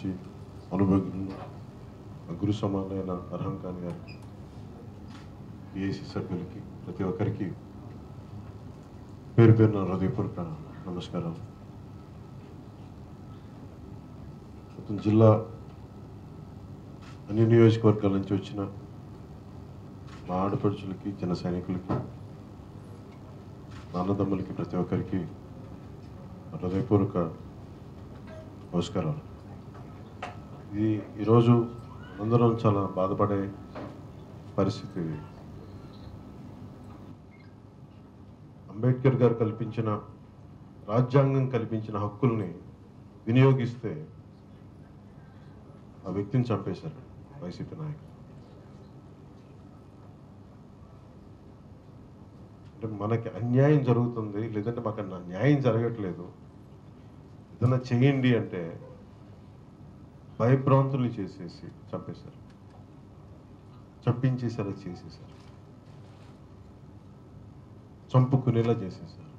మంచి అనుభవజ్ఞులు గురు సమానమైన అర్హం ఖాన్ గారికి, పిఏసీ సభ్యులకి, ప్రతి ఒక్కరికి పేరు పేరున హృదయపూర్వక నమస్కారాలు. మొత్తం జిల్లా అన్ని నియోజకవర్గాల నుంచి వచ్చిన మా ఆడపడుచులకి, జన సైనికులకి, అన్నదమ్ములకి, ప్రతి ఒక్కరికి హృదయపూర్వక నమస్కారాలు. ఈరోజు అందరం చాలా బాధపడే పరిస్థితి. అంబేద్కర్ గారు కల్పించిన, రాజ్యాంగం కల్పించిన హక్కుల్ని వినియోగిస్తే ఆ వ్యక్తిని చంపేశారు వైసీపీ నాయకులు. అంటే మనకి అన్యాయం జరుగుతుంది, లేదంటే మాకు న్యాయం జరగట్లేదు, ఏదైనా చేయండి అంటే భయభ్రాంతుల్ని చేసేసి చంపేశారు, చంపించేసారు, చేసేసారు, చంపుకునేలా చేసేసారు.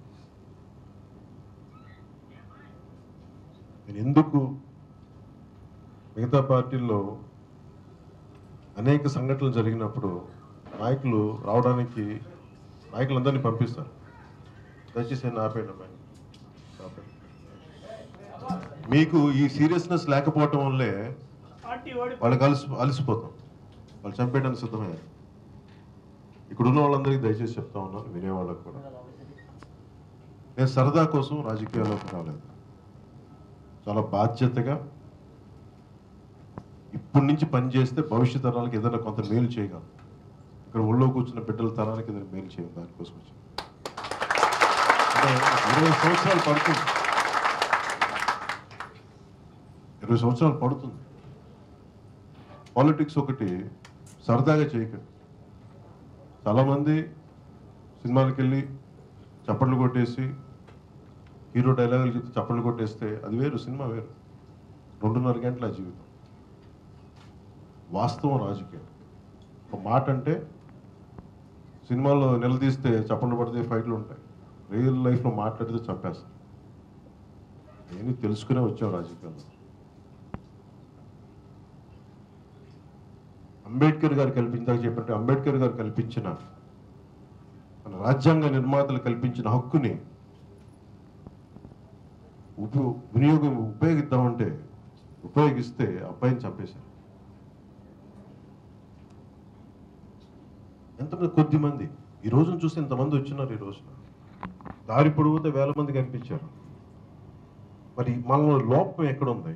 నేను ఎందుకు మిగతా పార్టీల్లో అనేక సంఘటనలు జరిగినప్పుడు నాయకులు రావడానికి నాయకులందరినీ పంపిస్తారు, దయచేసి ఆపేయండి. మీకు ఈ సీరియస్నెస్ లేకపోవటం వల్లే వాళ్ళకి అలసిపోతాం, వాళ్ళు చంపేయడానికి సిద్ధమయ్యారు. ఇక్కడ ఉన్న వాళ్ళందరికీ దయచేసి చెప్తా ఉన్నాను, వినేవాళ్ళకి కూడా. నేను సరదా కోసం రాజకీయాల్లోకి రాలేదు, చాలా బాధ్యతగా ఇప్పటి నుంచి పని చేస్తే భవిష్యత్ తరాలకు ఏదైనా కొంత మేలు చేయగలం. ఇక్కడ ఒళ్ళో కూర్చున్న బిడ్డల తరానికి ఏదైనా మేలు చేయాలి, దానికోసం వచ్చి 20 సంవత్సరాలు పడుతుంది, 20 సంవత్సరాలు పడుతుంది. పాలిటిక్స్ ఒకటి సరదాగా చేయకండి. చాలామంది సినిమాలకు వెళ్ళి చప్పట్లు కొట్టేసి, హీరో డైలాగులు చెప్తే చప్పట్లు కొట్టేస్తే అది వేరు, సినిమా వేరు. 2.5 గంటల జీవితం. వాస్తవం రాజకీయం. ఒక మాట అంటే సినిమాలో నిలదీస్తే చప్పట్లు పడితే ఫైట్లు ఉంటాయి, రియల్ లైఫ్లో మాట్లాడితే చంపేస్తారు. నేను తెలుసుకునే వచ్చాం రాజకీయాల్లో. అంబేద్కర్ గారు చెప్పినట్టు అంబేద్కర్ గారు కల్పించిన, మన రాజ్యాంగ నిర్మాతలు కల్పించిన హక్కుని ఉపయోగిద్దామంటే ఉపయోగిస్తే అబ్బాయిని చంపేశారు. ఎంతమంది, కొద్ది మంది. ఈ రోజును చూస్తే ఎంతమంది వచ్చినారు. ఈ రోజున దారి పొడిగితే 1000 మంది కనిపించారు. మరి మనలో లోపం ఎక్కడుంది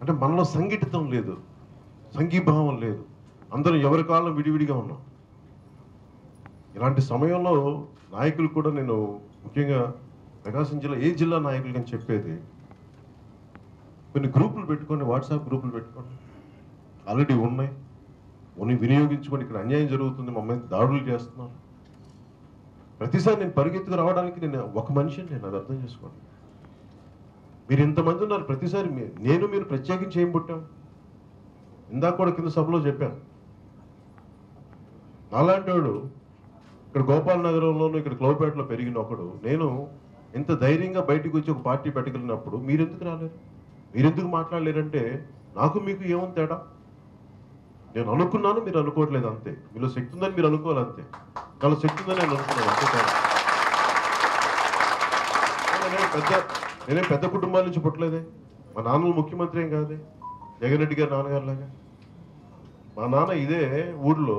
అంటే మనలో సంఘటితం లేదు, సంఘీభావం లేదు, అందరం ఎవరి కాలం విడివిడిగా ఉన్నాం. ఇలాంటి సమయంలో నాయకులు కూడా, నేను ముఖ్యంగా ప్రకాశం జిల్లా, ఏ జిల్లా నాయకులు కానీ చెప్పేది, కొన్ని గ్రూపులు పెట్టుకోండి, వాట్సాప్ గ్రూపులు పెట్టుకోండి, ఆల్రెడీ ఉన్నాయి, వినియోగించుకొని. ఇక్కడ అన్యాయం జరుగుతుంది, మమ్మల్ని దాడులు చేస్తున్నారు. ప్రతిసారి నేను పరిగెత్తుకు రావడానికి నేను ఒక మనిషిని, నేను అది అర్థం చేసుకోండి. మీరు ఇంతమంది ఉన్నారు, ప్రతిసారి మీరు ప్రత్యేకించి ఏం పుట్టాం. ఇందాక కూడా కింద సభలో చెప్పాను, నాలాంటి వాడు ఇక్కడ గోపాల్ నగరంలోనూ, ఇక్కడ క్లౌపేటలో పెరిగిన ఒకడు, నేను ఎంత ధైర్యంగా బయటకు వచ్చి ఒక పార్టీ పెట్టగలిగినప్పుడు మీరెందుకు రాలేరు, మీరెందుకు మాట్లాడలేరంటే నాకు మీకు ఏముంది తేడా? నేను అనుకున్నాను, మీరు అనుకోవట్లేదు, అంతే. మీలో శక్తి ఉందని మీరు అనుకోవాలి, అంతే. చాలా శక్తి ఉందని నేను అనుకున్నాను, అంతే కాదు. నేనే పెద్ద కుటుంబాల నుంచి పుట్టలేదే. మా నాన్న ముఖ్యమంత్రి ఏం కాదే, జగన్ రెడ్డి గారి నాన్నగారు లాగా. మా నాన్న ఇదే ఊళ్ళో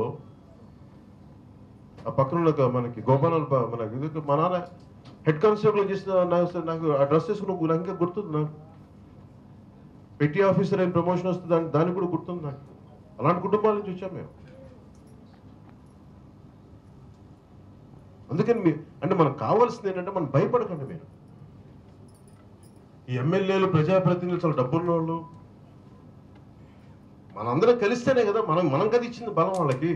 ఆ పక్కన మనకి గోపాల మనకి మా నాన్న హెడ్ కానిస్టేబుల్ చేసిన, నాకు ఆ డ్రెస్ వేసుకుని నాకు ఇంకా గుర్తుంది. నాకు పెట్టి ఆఫీసర్ అయిన ప్రమోషన్ వస్తుంది, దానికి కూడా గుర్తుంది నాకు. అలాంటి కుటుంబాల నుంచి వచ్చాం మేము. అందుకని అంటే మనకు కావాల్సింది ఏంటంటే, మనం భయపడకండి. మీరు ఈ ఎమ్మెల్యేలు, ప్రజాప్రతినిధులు చాలా డబ్బున్న వాళ్ళు, మనందరం కలిస్తేనే కదా, మనం కదా ఇచ్చింది బలం వాళ్ళకి.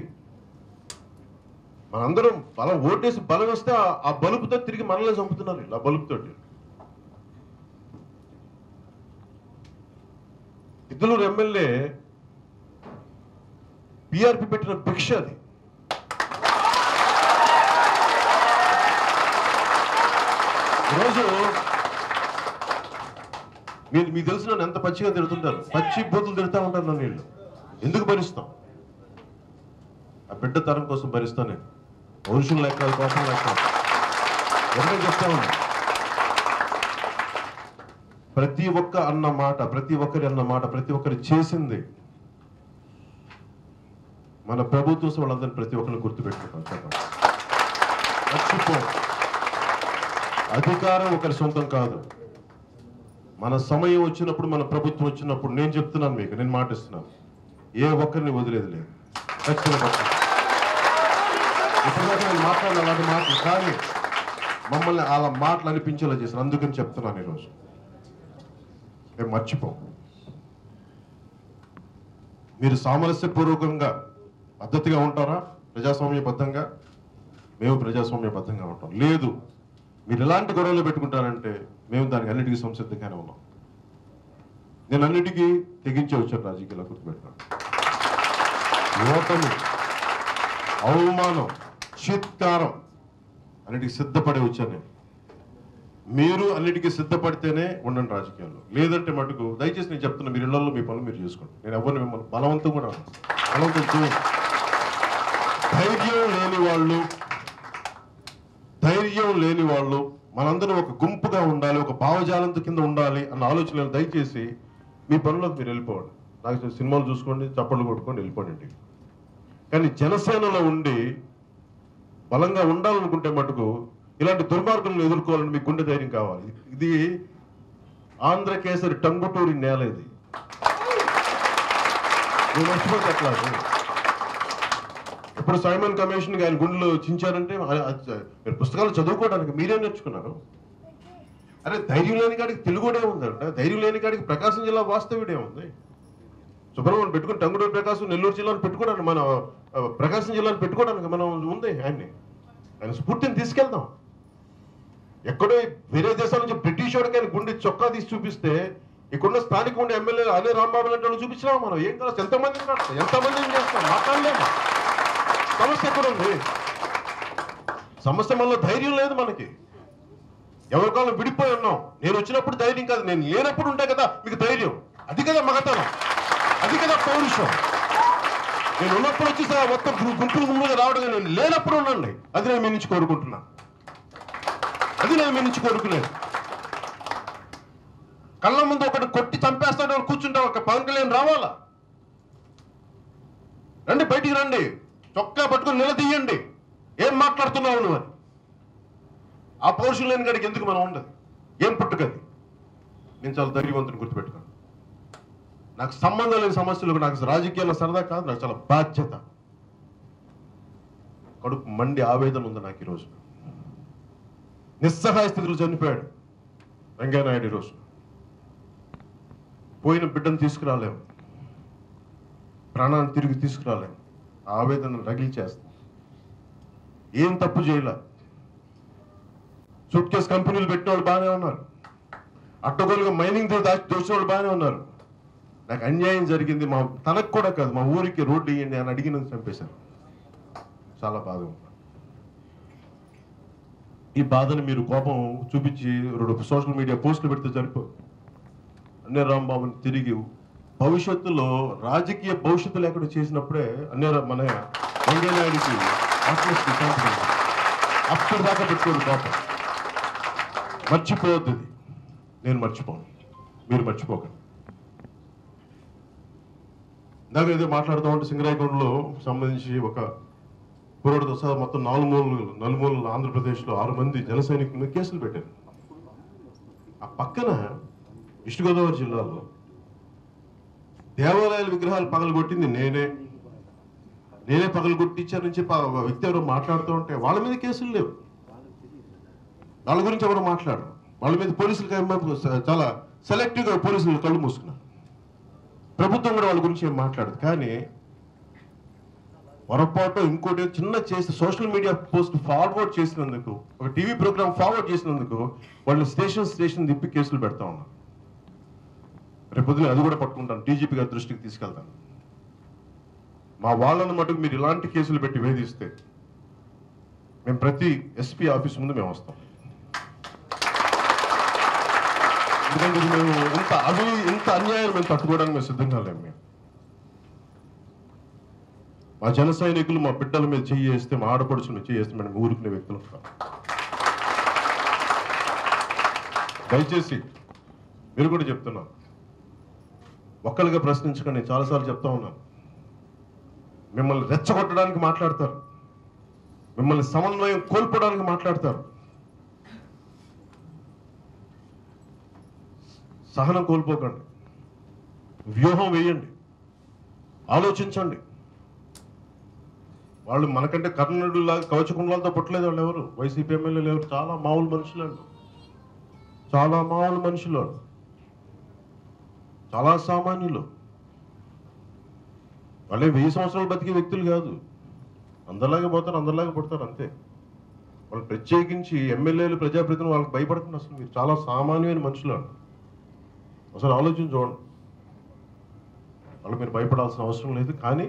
మనందరం బలం ఓటేసి బలం వస్తే ఆ బలుపుతో తిరిగి మనల్ని చంపుతున్నారు, ఇలా బలుపుతోటి. ఇద్దరు ఎమ్మెల్యే పిఆర్పి పెట్టిన భిక్ష అది. ఈరోజు మీకు తెలిసిన నన్ను ఎంత పచ్చిగా తిడుతుంటారు, పచ్చి బూతులు తిడుతూ ఉంటారు నన్ను వీళ్ళు. ఎందుకు భరిస్తాం? ఆ బిడ్డ తరం కోసం భరిస్తాను నేను. పౌరుషం లెక్క, కోపం లెక్క ఎవరే చెప్తా ఉన్నా. ప్రతి ఒక్క అన్న మాట, ప్రతి ఒక్కరి అన్న మాట, ప్రతి ఒక్కరి చేసింది మన ప్రభుత్వం వాళ్ళందరినీ ప్రతి ఒక్కరిని గుర్తుపెట్టుకుంటాం. చెప్పండి, మర్చిపో. అధికారం ఒకరి సొంతం కాదు. మన సమయం వచ్చినప్పుడు, మన ప్రభుత్వం వచ్చినప్పుడు, నేను చెప్తున్నాను మీకు, నేను మాటిస్తున్నాను, ఏ ఒక్కరిని వదిలేదు లేదు. ఖచ్చితంగా ఇప్పటిదాకా నేను మాట్లాడిన అలాంటి మాటలు, కానీ మమ్మల్ని అలా మాటలు అనిపించేలా చేశాను. అందుకని చెప్తున్నాను ఈరోజు, మేము మర్చిపోం. మీరు సామరస్యపూర్వకంగా పద్ధతిగా ఉంటారా? ప్రజాస్వామ్యబద్ధంగా? మేము ప్రజాస్వామ్యబద్ధంగా ఉంటాం. లేదు, మీరు ఎలాంటి గొడవలు పెట్టుకుంటారంటే మేము దానికి అన్నిటికీ సంసిద్ధంగానే ఉన్నాం. నేను అన్నిటికీ తెగించే వచ్చాను రాజకీయాల్లో, గుర్తుపెట్టాను. ఓటమి, అవమానం, చిత్కారం అన్నిటికీ సిద్ధపడి వచ్చాను నేను. మీరు అన్నిటికీ సిద్ధపడితేనే ఉండండి రాజకీయాల్లో. లేదంటే మటుకు దయచేసి నేను చెప్తున్నా, మీరు ఇళ్లలో మీ పనులు మీరు చేసుకోండి. నేను ఎవరిని మిమ్మల్ని బలవంతం కూడా బలవంతం ధైర్యం లేని వాళ్ళు మనందరం ఒక గుంపుగా ఉండాలి, ఒక భావజాలంతో కింద ఉండాలి అన్న ఆలోచనలు దయచేసి మీ పనులకు మీరు వెళ్ళిపోండి. నాకు సినిమాలు చూసుకోండి, చప్పట్లు కొట్టుకోండి, వెళ్ళిపోండి ఇంటికి. కానీ జనసేనలో ఉండి బలంగా ఉండాలనుకుంటే మటుకు ఇలాంటి దుర్మార్గులను ఎదుర్కోవాలని మీకు గుండె ధైర్యం కావాలి. ఇది ఆంధ్ర కేసరి టంగుటూరి నేల. ఇది నేను మర్చిపోతట్లేదు. ఇప్పుడు సైమన్ కమిషన్ ఆయన గుండెలు చించారంటే మీరు పుస్తకాలు చదువుకోవడానికి మీరేం నేర్చుకున్నారు? అరే, ధైర్యం లేని కాడికి తెలుగుడే ఉందంట, ధైర్యం లేని కాడికి ప్రకాశం జిల్లా వాస్తవ్యుడే ఉంది. సుబ్రహ్మణ్యం పెట్టుకుని టంగుటూరి ప్రకాశం నెల్లూరు జిల్లాను పెట్టుకోవడానికి, మన ప్రకాశం జిల్లాను పెట్టుకోవడానికి మనం ఉంది. ఆయన స్ఫూర్తిని తీసుకెళ్దాం. ఎక్కడో వేరే దేశాల నుంచి బ్రిటిష్ వాడికి ఆయన గుండె చొక్కా తీసి చూపిస్తే ఇక్కడున్న స్థానిక ఉండే ఎమ్మెల్యే అదే రాంబాబు లాంటి వాళ్ళు చూపించినాం మనం. ఏం కాదు, ఎంతమందిని చేస్తాం, మాట్లాడలేము. సమస్య ఎక్కడ ఉంది? సమస్య మనలో ధైర్యం లేదు మనకి. ఎవరికాలం విడిపోయి ఉన్నాం. నేను వచ్చినప్పుడు ధైర్యం కాదు, నేను లేనప్పుడు ఉంటాయి కదా మీకు ధైర్యం. అది కదా మగతనం, అది కదా పౌరుషం. నేను ఉన్నప్పుడు వచ్చి మొత్తం గుంపులు గుంపులుగా రావడం, నేను లేనప్పుడు ఉండండి. అది నేను మీ నుంచి కోరుకుంటున్నాను. అది నేను మీ నుంచి కోరుకునేది. కళ్ళ ముందు ఒకటి కొట్టి చంపేస్తాడు కూర్చుంటాం, ఒక పవన్ కళ్యాణ్ రావాలా? రండి, బయటికి రండి, చొక్కా పట్టుకుని నిలదీయండి. ఏం మాట్లాడుతున్నావు నువ్వు అని. ఆ పౌరుషం లేని గడికి ఎందుకు మనం ఉండదు? ఏం పుట్టుకది? నేను చాలా ధైర్యవంతుని, గుర్తుపెట్టుకోండి. నాకు సంబంధం లేని సమస్యలు, నాకు రాజకీయాల్లో సరదా కాదు, నాకు చాలా బాధ్యత. కడుపు మండి ఆవేదన ఉంది నాకు ఈరోజు. నిస్సహాయ స్థితిలో చనిపోయాడు వెంకయ్యనాయుడు. ఈరోజు పోయిన బిడ్డను తీసుకురాలేము, ప్రాణాన్ని తిరిగి తీసుకురాలేము. ఆవేదన రగిలిచేస్తాం. ఏం తప్పు చేయలే. సూట్ కేసు కంపెనీలు పెట్టిన వాళ్ళు బాగానే ఉన్నారు, అడ్డగోలుగా మైనింగ్ దోచిన వాళ్ళు బాగానే ఉన్నారు. నాకు అన్యాయం జరిగింది, తనకు కూడా కాదు, మా ఊరికి రోడ్డు ఇవ్వండి అని అడిగినందుకు చంపేశారు. చాలా బాధగా ఉంది. ఈ బాధను మీరు కోపం చూపించి సోషల్ మీడియా పోస్టులు పెడితే సరిపో. అన్నే రాంబాబుని తిరిగి భవిష్యత్తులో రాజకీయ భవిష్యత్తు లేకుండా చేసినప్పుడే మన వెంకయ్యనాయుడికి అప్పటి దాకా పెట్టుకోండి కోపం. మర్చిపోవద్దు. నేను మర్చిపోను, మీరు మర్చిపోకండి. ఇందాక ఏదో మాట్లాడుతూ ఉంటే సింగరాయకొండలో సంబంధించి ఒక కుర్రోడితో సహా మొత్తం నలుమూలలు ఆంధ్రప్రదేశ్లో 6 మంది జన సైనికులను కేసులు పెట్టారు. ఆ పక్కన ఈస్ట్ గోదావరి జిల్లాలో దేవాలయాల విగ్రహాలు పగలగొట్టింది నేనే పగలగొట్టించారని చెప్పి ఆ వ్యక్తి ఎవరో మాట్లాడుతూ ఉంటే వాళ్ళ మీద కేసులు లేవు. వాళ్ళ గురించి ఎవరో మాట్లాడరు. వాళ్ళ మీద పోలీసులు చాలా సెలెక్టివ్గా పోలీసులు కళ్ళు మూసుకున్నారు. ప్రభుత్వం కూడా వాళ్ళ గురించి ఏం మాట్లాడదు. కానీ పొరపాటు ఇంకోటి చిన్న చేసి సోషల్ మీడియా పోస్ట్ ఫార్వర్డ్ చేసినందుకు, ఒక టీవీ ప్రోగ్రామ్ ఫార్వర్డ్ చేసినందుకు వాళ్ళని స్టేషన్ తిప్పి కేసులు పెడతా ఉన్నారు. రేపు పొద్దున అది కూడా పట్టుకుంటాను, డీజీపీ గారి దృష్టికి తీసుకెళ్తాను. మా వాళ్ళను మటుకు మీరు ఇలాంటి కేసులు పెట్టి వేధిస్తే మేము ప్రతి ఎస్పీ ఆఫీస్ ముందు మేము వస్తాం. ఎందుకంటే మేము ఇంత అన్యాయం మేము తట్టుకోవడానికి మేము సిద్ధంగా లేము. మేము మా జన సైనికులు మా బిడ్డల మీద చెయ్యి వేస్తే, మా ఆడపడుచుల మీద చెయ్యి వేస్తే మేము ఊరుకునే వ్యక్తులు కాదు. దయచేసి మీరు కూడా చెప్తున్నాను, ఒక్కరిగా ప్రశ్నించకండి. నేను చాలాసార్లు చెప్తా ఉన్నాను, మిమ్మల్ని రెచ్చగొట్టడానికి మాట్లాడతారు, మిమ్మల్ని సమన్వయం కోల్పోవడానికి మాట్లాడతారు. సహనం కోల్పోకండి, వ్యూహం వేయండి, ఆలోచించండి. వాళ్ళు మనకంటే కర్ణుడిలాగా కవచకుండలతో పుట్టలేదు. వాళ్ళు ఎవరు వైసీపీ ఎమ్మెల్యేలు ఎవరు? చాలా మామూలు మనుషులు, చాలా మామూలు మనుషులు, చాలా సామాన్యులు. వాళ్ళే 1000 సంవత్సరాలు బతికే వ్యక్తులు కాదు. అందరిలాగే పోతారు, అందరిలాగే పుడతారు, అంతే. వాళ్ళు ప్రత్యేకించి ఎమ్మెల్యేలు, ప్రజాప్రతినిధులు వాళ్ళకి భయపడుతున్నారు. అసలు మీరు చాలా సామాన్యమైన మనుషులు. అసలు ఆలోచన చూడండి. వాళ్ళు మీరు భయపడాల్సిన అవసరం లేదు. కానీ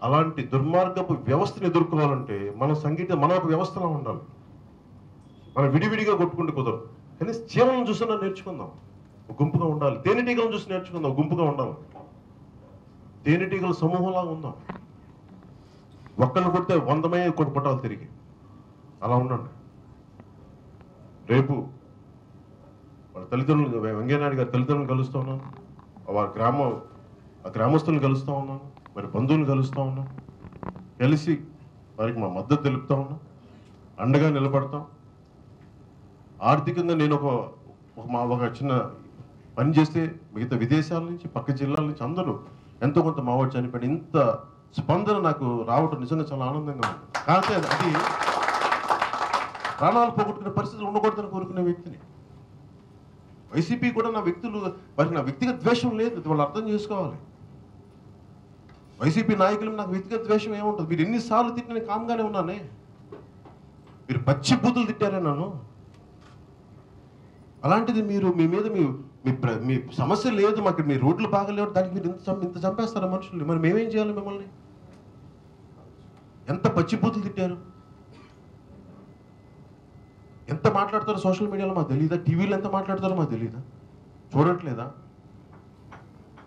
అలాంటి దుర్మార్గపు వ్యవస్థను ఎదుర్కోవాలంటే మనం ఒక వ్యవస్థలో ఉండాలి. మనం విడివిడిగా కొట్టుకుంటూ కుదరదు. కానీ చీమలను చూసినా నేర్చుకుందాం, ఒక గుంపుగా ఉండాలి. తేనెటీగలను చూసి నేర్చుకుందాం, ఒక గుంపుగా ఉండాలి. తేనెటీగల సమూహంలాగా ఉందాం. ఒక్కళ్ళు కొడితే 100 మంది కొట్టుకుంటారు తిరిగి. అలా ఉండండి. రేపు వాళ్ళ తల్లిదండ్రులు, వెంకయ్యనాయుడు గారి తల్లిదండ్రులను కలుస్తూ ఉన్నాను, ఆ గ్రామస్తులను కలుస్తూ ఉన్నాను, మరి బంధువులను కలుస్తూ ఉన్నాం. కలిసి వారికి మా మద్దతు తెలుపుతా ఉన్నాం, అండగా నిలబడతాం. ఆర్థికంగా నేను ఒక చిన్న పని చేస్తే మిగతా విదేశాల నుంచి, పక్క జిల్లాల నుంచి అందరూ ఎంతో కొంత మావాడు చనిపోయి ఇంత స్పందన నాకు రావటం నిజంగా చాలా ఆనందంగా ఉంది. కాకపోతే అది ప్రాణాలు పోగొట్టుకునే పరిస్థితులు ఉండకూడదని కోరుకునే వ్యక్తిని. వైసీపీ కూడా వారికి నా వ్యక్తిగత ద్వేషం లేదు, వాళ్ళు అర్థం చేసుకోవాలి. వైసీపీ నాయకులు నాకు వ్యక్తిగత ద్వేషం ఏముంటుంది? మీరు ఎన్నిసార్లు తిట్టిన కామ్గానే ఉన్నానే. మీరు పచ్చి బూతులు తిట్టారే నన్ను. అలాంటిది మీరు మీ మీద మీ సమస్య లేదు, మాకు మీ రోడ్లు బాగలేవు, దానికి మీరు ఇంత చంపేస్తారా మనుషుల్ని? మరి మేమేం చేయాలి? మిమ్మల్ని ఎంత పచ్చి బూతులు తిట్టారు, ఎంత మాట్లాడతారో సోషల్ మీడియాలో మాకు తెలియదా? టీవీలో ఎంత మాట్లాడతారో మాకు తెలియదా? చూడట్లేదా?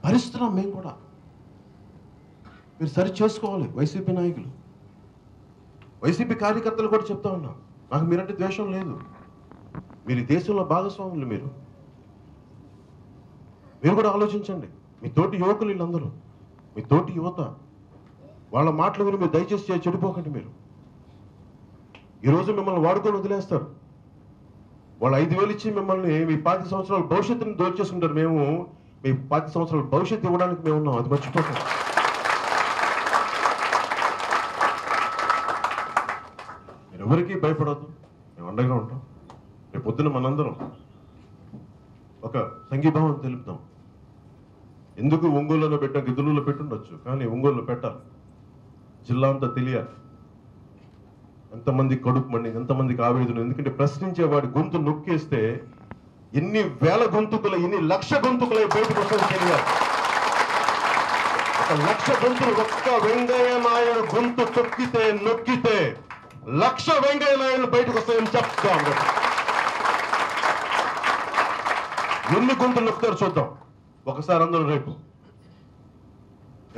భరిస్తున్నాం మేము కూడా. మీరు సరి చేసుకోవాలి. వైసీపీ నాయకులు, వైసీపీ కార్యకర్తలు కూడా చెప్తా ఉన్నాం, నాకు మీరంటే ద్వేషం లేదు. మీరు దేశంలో భాగస్వాములు. మీరు కూడా ఆలోచించండి. మీ తోటి యువకులు వీళ్ళందరూ, మీ తోటి యువత, వాళ్ళ మాటలు విని మీరు దయచేసి చెడిపోకండి. మీరు ఈరోజు మిమ్మల్ని వాడుకొని వదిలేస్తారు. వాళ్ళు 5,000 ఇచ్చి మిమ్మల్ని మీ 25 సంవత్సరాల భవిష్యత్తుని దోచేసుకుంటారు. మేము మీ 25 సంవత్సరాల భవిష్యత్తు ఇవ్వడానికి మేము ఉన్నాం, అది మర్చిపోకండి. మీరు ఎవరికీ భయపడద్దు, మేము అండగా ఉంటాం. రేపు పొద్దున మనందరం ఒక సంఘీభావం తెలుపుతాం. ఎందుకు ఒంగోలులో పెట్టాం, గిద్దలూరులో పెట్టుండొచ్చు, కానీ ఒంగోలులో పెట్టాలి. జిల్లా అంతా తెలియాలి ఎంతమంది కడుపు మండి, ఎంతమందికి ఆవేదన. ఎందుకంటే ప్రశ్నించేవాడి గొంతు నొక్కేస్తే ఎన్ని వేల గొంతుకులు, ఎన్ని లక్ష గొంతుకులు బయటకు వస్తుంది తెలియాలి. 1 లక్ష గొంతులు ఒక్క వెంకయ్య నాయుడు గొంతు నొక్కితే 1,00,000 వెంకయ్య నాయుడు బయటకు వస్తాయని చెప్తాం. ఎన్ని గొంతులు నొక్కుతారు చూద్దాం ఒకసారి. అందరూ రేపు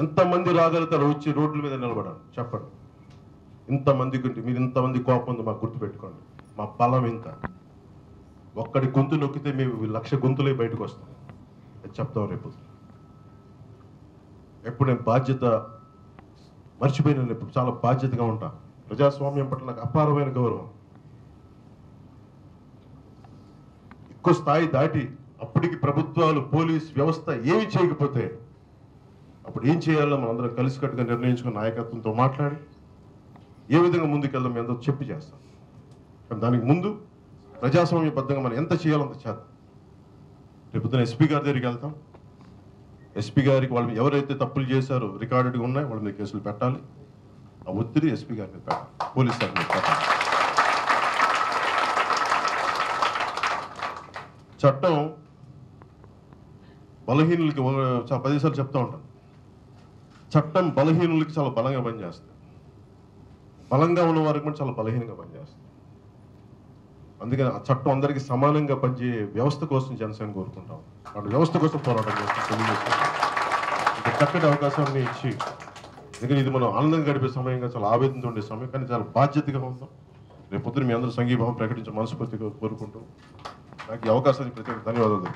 ఎంతమంది రాగలుగుతారు వచ్చి రోడ్ల మీద నిలబడాలి చెప్పండి. ఇంతమంది మీరు ఇంతమంది కోపం ఉంది మాకు గుర్తుపెట్టుకోండి. మా బలం ఇంత. ఒక్కడి గొంతు నొక్కితే మేము 1,00,000 గొంతులే బయటకు వస్తాం. అది చెప్తాం రేపు. ఎప్పుడు నేను బాధ్యత మర్చిపోయిన, ఎప్పుడు చాలా బాధ్యతగా ఉంటా. ప్రజాస్వామ్యం పట్ల నాకు అపారమైన గౌరవం. ఎక్కువ స్థాయి దాటి అప్పటికి ప్రభుత్వాలు, పోలీస్ వ్యవస్థ ఏమి చేయకపోతే అప్పుడు ఏం చేయాలో మనం అందరం కలిసికట్టుగా నిర్ణయించుకున్న నాయకత్వంతో మాట్లాడి ఏ విధంగా ముందుకెళ్దాం ఎంతో చెప్పి చేస్తాం. కానీ దానికి ముందు ప్రజాస్వామ్యబద్ధంగా మనం ఎంత చేయాలో అంత చేద్దాం. రేపు ఎస్పీ గారి దగ్గరికి వెళ్తాం. ఎస్పీ గారికి వాళ్ళు ఎవరైతే తప్పులు చేశారో రికార్డెడ్గా ఉన్నాయి, వాళ్ళ మీద కేసులు పెట్టాలి. ఆ ఒత్తిడి ఎస్పీ గారి మీద పెట్టాలి, పోలీస్ గారి మీద పెట్టాలి. చట్టం బలహీనులకి చాలా 10 సార్లు చెప్తా ఉంటాను. చట్టం బలహీనులకి చాలా బలంగా పనిచేస్తుంది, బలంగా ఉన్న వారికి కూడా చాలా బలహీనంగా పనిచేస్తుంది. అందుకని ఆ చట్టం అందరికీ సమానంగా పనిచేయే వ్యవస్థ కోసం జనసేన కోరుకుంటాం. వాటి వ్యవస్థ కోసం పోరాటం చేస్తాం. తెలియజేస్తాం ఇంత చక్కటి అవకాశాన్ని ఇచ్చి, ఎందుకంటే ఇది మనం ఆనందంగా గడిపే సమయంగా చాలా ఆవేదనతో ఉండే సమయం, కానీ చాలా బాధ్యతగా ఉందాం. రేపు పొద్దున మీ అందరూ సంఘీభావం ప్రకటించే మనస్ఫూర్తిగా కోరుకుంటూ నాకు ఈ అవకాశానికి ప్రత్యేక ధన్యవాదాలు.